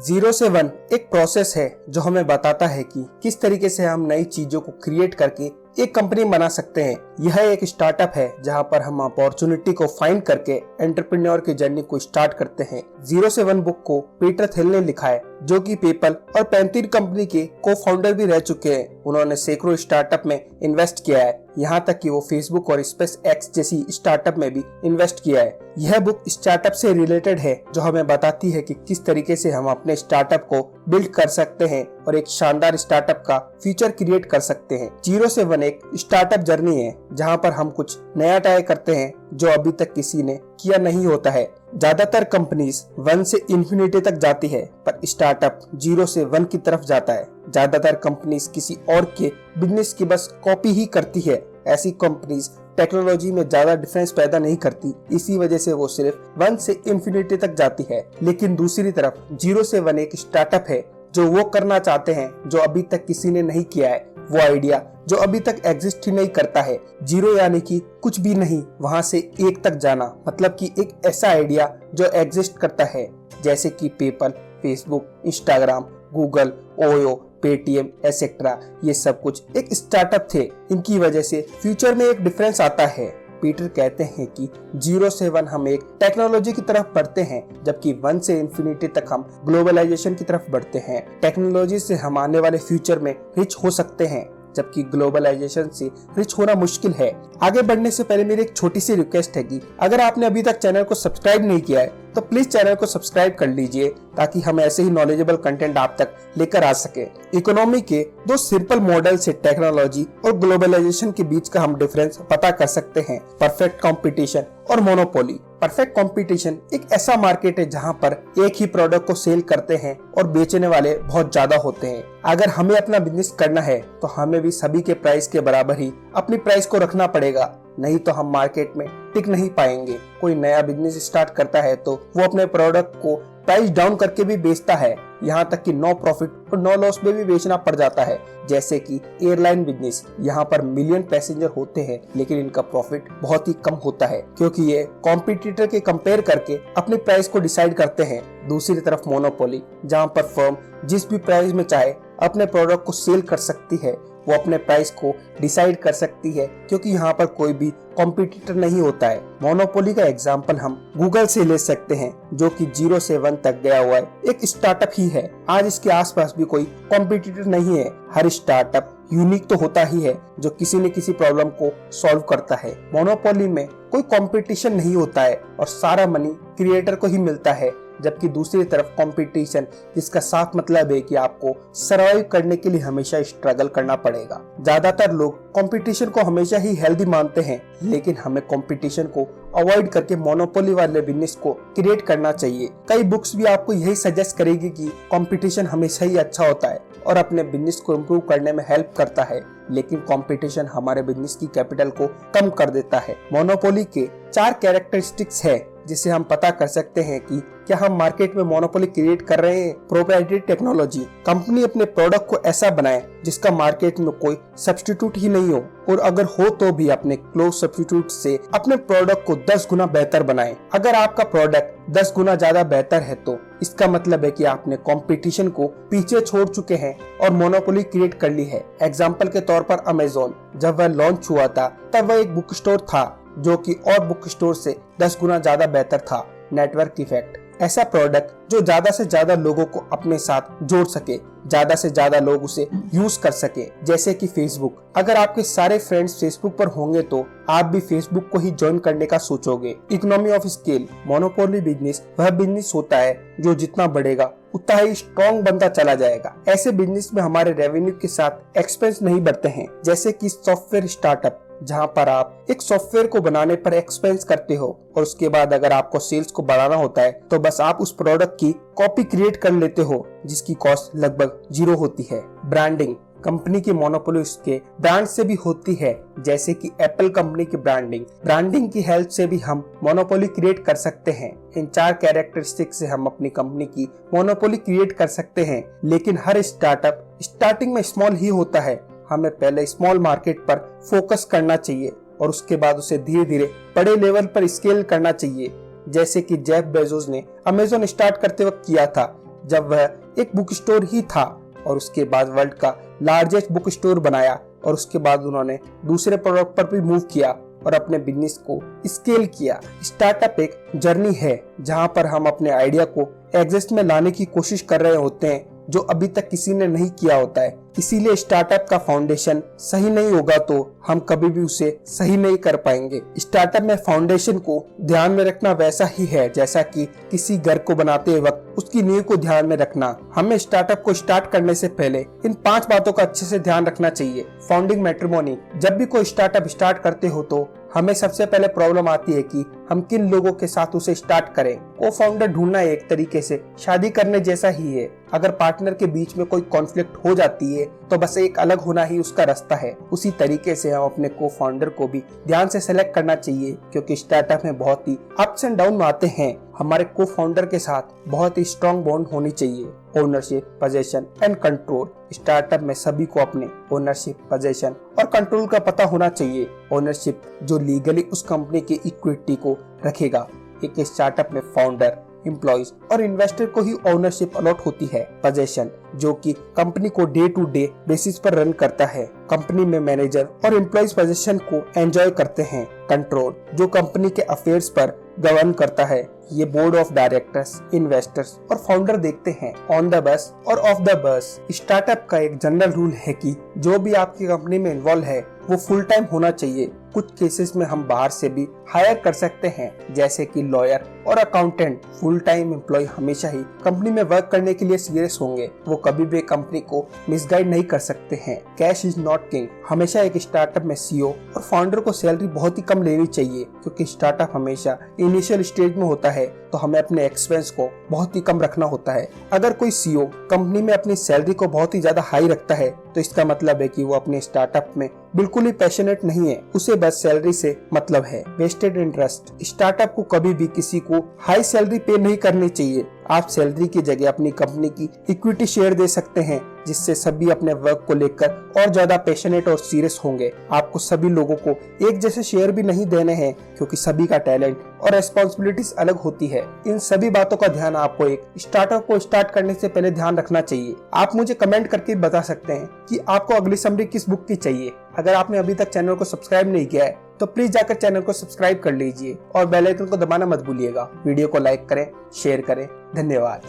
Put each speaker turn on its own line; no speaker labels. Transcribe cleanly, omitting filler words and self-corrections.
Zero से one एक process है जो हमें बताता है कि किस तरीके से हम नई चीजों को क्रिएट करके एक कंपनी बना सकते हैं। यह एक स्टार्टअप है जहां पर हम अपॉर्चुनिटी को फाइंड करके एंटरप्रेन्योर की जर्नी को स्टार्ट करते हैं। जीरो से वन बुक को पीटर थिल ने लिखा है, जो कि पेपल और पैंतीर कंपनी के को फाउंडर भी रह चुके हैं। उन्होंने सैकड़ों स्टार्टअप में इन्वेस्ट किया है, यहाँ तक कि वो फेसबुक और स्पेस एक्स जैसी स्टार्टअप में भी इन्वेस्ट किया है। यह बुक स्टार्टअप से रिलेटेड है, जो हमें बताती है कि किस तरीके से हम अपने स्टार्टअप को बिल्ड कर सकते हैं और एक शानदार स्टार्टअप का फ्यूचर क्रिएट कर सकते हैं। जीरो से वन एक स्टार्टअप जर्नी है जहां पर हम कुछ नया ट्राई करते हैं जो अभी तक किसी ने किया नहीं होता है। ज्यादातर कंपनीज वन से इन्फिनिटी तक जाती है, पर स्टार्टअप जीरो से वन की तरफ जाता है। ज्यादातर कंपनीज किसी और के बिजनेस की बस कॉपी ही करती है। ऐसी कंपनीज टेक्नोलॉजी में ज्यादा डिफरेंस पैदा नहीं करती, इसी वजह से वो सिर्फ वन से इन्फिनिटी तक जाती है। लेकिन दूसरी तरफ जीरो से वन एक स्टार्टअप है जो वो करना चाहते हैं जो अभी तक किसी ने नहीं किया है, वो आइडिया जो अभी तक एग्जिस्ट ही नहीं करता है। जीरो यानी कि कुछ भी नहीं, वहां से एक तक जाना, मतलब कि एक ऐसा आइडिया जो एग्जिस्ट करता है, जैसे कि PayPal, Facebook, Instagram, Google, OYO, Paytm etcetera. ये सब कुछ एक स्टार्टअप थे। इनकी वजह से फ्यूचर में एक डिफरेंस आता है। पीटर कहते हैं कि जीरो से वन हम एक टेक्नोलॉजी की तरफ बढ़ते हैं, जबकि वन से इन्फिनिटी तक हम ग्लोबलाइजेशन की तरफ बढ़ते हैं। टेक्नोलॉजी से हम आने वाले फ्यूचर में रिच हो सकते हैं, जबकि ग्लोबलाइजेशन से रिच होना मुश्किल है। आगे बढ़ने से पहले मेरी एक छोटी सी रिक्वेस्ट है कि अगर आपने अभी तक चैनल को सब्सक्राइब नहीं किया है तो प्लीज चैनल को सब्सक्राइब कर लीजिए, ताकि हम ऐसे ही नॉलेजेबल कंटेंट आप तक लेकर आ सके। इकोनॉमी के दो सिंपल मॉडल से टेक्नोलॉजी और ग्लोबलाइजेशन के बीच का हम डिफरेंस पता कर सकते हैं, परफेक्ट कंपटीशन और मोनोपोली। परफेक्ट कंपटीशन एक ऐसा मार्केट है जहां पर एक ही प्रोडक्ट को सेल करते हैं और बेचने वाले बहुत ज्यादा होते हैं। अगर हमें अपना बिजनेस करना है तो हमें भी सभी के प्राइस के बराबर ही अपनी प्राइस को रखना पड़ेगा, नहीं तो हम मार्केट में टिक नहीं पाएंगे। कोई नया बिजनेस स्टार्ट करता है तो वो अपने प्रोडक्ट को प्राइस डाउन करके भी बेचता है, यहाँ तक कि नो प्रॉफिट और नो लॉस में भी बेचना पड़ जाता है। जैसे कि एयरलाइन बिजनेस, यहाँ पर मिलियन पैसेंजर होते हैं लेकिन इनका प्रॉफिट बहुत ही कम होता है, क्योंकि ये कॉम्पिटिटर के कंपेयर करके अपनी प्राइस को डिसाइड करते हैं। दूसरी तरफ मोनोपोली, जहाँ पर फर्म जिस भी प्राइस में चाहे अपने प्रोडक्ट को सेल कर सकती है, वो अपने प्राइस को डिसाइड कर सकती है, क्योंकि यहाँ पर कोई भी कॉम्पिटिटर नहीं होता है। मोनोपोली का एग्जांपल हम गूगल से ले सकते हैं, जो कि जीरो से वन तक गया हुआ है, एक स्टार्टअप ही है। आज इसके आसपास भी कोई कॉम्पिटिटर नहीं है। हर स्टार्टअप यूनिक तो होता ही है, जो किसी न किसी प्रॉब्लम को सॉल्व करता है। मोनोपोली में कोई कंपटीशन नहीं होता है और सारा मनी क्रिएटर को ही मिलता है, जबकि दूसरी तरफ कंपटीशन, जिसका साफ मतलब है कि आपको सर्वाइव करने के लिए हमेशा स्ट्रगल करना पड़ेगा। ज्यादातर लोग कंपटीशन को हमेशा ही हेल्दी मानते हैं, लेकिन हमें कंपटीशन को अवॉइड करके मोनोपोली वाले बिजनेस को क्रिएट करना चाहिए। कई बुक्स भी आपको यही सजेस्ट करेगी कि कंपटीशन हमेशा ही अच्छा होता है और अपने बिजनेस को इम्प्रूव करने में हेल्प करता है, लेकिन कंपटीशन हमारे बिजनेस की कैपिटल को कम कर देता है। मोनोपोली के 4 कैरेक्टरिस्टिक्स है जिसे हम पता कर सकते हैं कि क्या हम मार्केट में मोनोपोली क्रिएट कर रहे हैं। प्रोप्राइटरी टेक्नोलॉजी, कंपनी अपने प्रोडक्ट को ऐसा बनाए जिसका मार्केट में कोई सब्स्टिट्यूट ही नहीं हो, और अगर हो तो भी अपने क्लोज सब्स्टिट्यूट से अपने प्रोडक्ट को 10 गुना बेहतर बनाए। अगर आपका प्रोडक्ट 10 गुना ज्यादा बेहतर है तो इसका मतलब है कि आपने कंपटीशन को पीछे छोड़ चुके हैं और मोनोपोली क्रिएट कर ली है। एग्जाम्पल के तौर पर अमेज़न, जब वह लॉन्च हुआ था तब वह एक बुक स्टोर था जो कि और बुक स्टोर से 10 गुना ज्यादा बेहतर था। नेटवर्क इफेक्ट, ऐसा प्रोडक्ट जो ज्यादा से ज्यादा लोगों को अपने साथ जोड़ सके, ज्यादा से ज्यादा लोग उसे यूज कर सके। जैसे कि फेसबुक, अगर आपके सारे फ्रेंड्स फेसबुक पर होंगे तो आप भी फेसबुक को ही ज्वाइन करने का सोचोगे। Economy of scale, monopoly business वह बिजनेस होता है जो जितना बढ़ेगा उतना ही स्ट्रॉन्ग बनता चला जाएगा। ऐसे बिजनेस में हमारे रेवेन्यू के साथ एक्सपेंस नहीं बढ़ते हैं, जैसे कि सॉफ्टवेयर स्टार्टअप, जहां पर आप एक सॉफ्टवेयर को बनाने पर एक्सपेंस करते हो और उसके बाद अगर आपको सेल्स को बढ़ाना होता है तो बस आप उस प्रोडक्ट की कॉपी क्रिएट कर लेते हो, जिसकी कॉस्ट लगभग 0 होती है। ब्रांडिंग, कंपनी की मोनोपोली उसके ब्रांड से भी होती है, जैसे कि एप्पल कंपनी की ब्रांडिंग की हेल्प से भी हम मोनोपोली क्रिएट कर सकते हैं। इन 4 कैरेक्टरिस्टिक से हम अपनी कंपनी की मोनोपोली क्रिएट कर सकते हैं, लेकिन हर स्टार्टअप स्टार्टिंग में स्मॉल ही होता है। हमें पहले स्मॉल मार्केट पर फोकस करना चाहिए और उसके बाद उसे धीरे धीरे बड़े लेवल पर स्केल करना चाहिए, जैसे कि जेफ बेजोस ने अमेज़न स्टार्ट करते वक्त किया था। जब वह एक बुक स्टोर ही था और उसके बाद वर्ल्ड का लार्जेस्ट बुक स्टोर बनाया और उसके बाद उन्होंने दूसरे प्रोडक्ट पर भी मूव किया और अपने बिजनेस को स्केल किया। स्टार्टअप एक जर्नी है जहां पर हम अपने आइडिया को एग्जिस्ट में लाने की कोशिश कर रहे होते हैं जो अभी तक किसी ने नहीं किया होता है। इसीलिए स्टार्टअप का फाउंडेशन सही नहीं होगा तो हम कभी भी उसे सही नहीं कर पाएंगे। स्टार्टअप में फाउंडेशन को ध्यान में रखना वैसा ही है जैसा कि किसी घर को बनाते वक्त उसकी नींव को ध्यान में रखना। हमें स्टार्टअप को स्टार्ट करने से पहले इन 5 बातों का अच्छे से ध्यान रखना चाहिए। Founding matrimony. जब भी कोई स्टार्टअप स्टार्ट करते हो तो हमें सबसे पहले प्रॉब्लम आती है कि हम किन लोगों के साथ उसे स्टार्ट करें। को फाउंडर ढूंढना एक तरीके से शादी करने जैसा ही है। अगर पार्टनर के बीच में कोई कॉन्फ्लिक्ट हो जाती है तो बस एक अलग होना ही उसका रास्ता है। उसी तरीके से हम अपने को फाउंडर को भी ध्यान से सेलेक्ट करना चाहिए क्योंकि स्टार्टअप में बहुत ही अप्स एंड डाउन आते हैं। हमारे को फाउंडर के साथ बहुत ही स्ट्रॉन्ग बॉन्ड होनी चाहिए। Ownership, position and control. Startup में सभी को अपने ओनरशिप, पोजीशन और कंट्रोल का पता होना चाहिए। ओनरशिप जो लीगली उस कंपनी की इक्विटी को रखेगा। एक स्टार्टअप में फाउंडर, एम्प्लॉइज और इन्वेस्टर को ही ओनरशिप अलॉट होती है। पोजीशन जो कि कंपनी को डे टू डे बेसिस पर रन करता है। कंपनी में मैनेजर और एम्प्लॉइज पोजीशन को एंजॉय करते हैं। कंट्रोल जो कंपनी के अफेयर्स पर गवर्न करता है। ये बोर्ड ऑफ डायरेक्टर्स, इन्वेस्टर्स और फाउंडर देखते हैं। ऑन द बस और ऑफ द बस। स्टार्टअप का एक जनरल रूल है कि जो भी आपकी कंपनी में इन्वॉल्व है वो फुल टाइम होना चाहिए। कुछ केसेस में हम बाहर से भी हायर कर सकते हैं जैसे कि लॉयर और अकाउंटेंट। फुल टाइम एम्प्लॉय हमेशा ही कंपनी में वर्क करने के लिए सीरियस होंगे। वो कभी भी कंपनी को मिसगाइड नहीं कर सकते हैं। Cash is not king. हमेशा एक स्टार्टअप में सीईओ और फाउंडर को सैलरी बहुत ही कम लेनी चाहिए क्योंकि स्टार्टअप हमेशा इनिशियल स्टेज में होता है तो हमें अपने एक्सपेंस को बहुत ही कम रखना होता है। अगर कोई सीईओ कंपनी में अपनी सैलरी को बहुत ही ज्यादा हाई रखता है तो इसका मतलब है कि वो अपने स्टार्टअप में बिल्कुल ही पैशनेट नहीं है, उसे बस सैलरी से मतलब है। Vested interest. स्टार्टअप को कभी भी किसी को हाई सैलरी पे नहीं करनी चाहिए। आप सैलरी की जगह अपनी कंपनी की इक्विटी शेयर दे सकते हैं जिससे सभी अपने वर्क को लेकर और ज्यादा पैशनेट और सीरियस होंगे। आपको सभी लोगों को एक जैसे शेयर भी नहीं देने हैं क्योंकि सभी का टैलेंट और रेस्पॉन्सिबिलिटीज अलग होती है। इन सभी बातों का ध्यान आपको एक स्टार्टअप को स्टार्ट करने से पहले ध्यान रखना चाहिए। आप मुझे कमेंट करके बता सकते हैं कि आपको अगली समरी किस बुक की चाहिए। अगर आपने अभी तक चैनल को सब्सक्राइब नहीं किया है तो प्लीज जाकर चैनल को सब्सक्राइब कर लीजिए और बेल आइकन को दबाना मत भूलिएगा। वीडियो को लाइक करें, शेयर करें। धन्यवाद।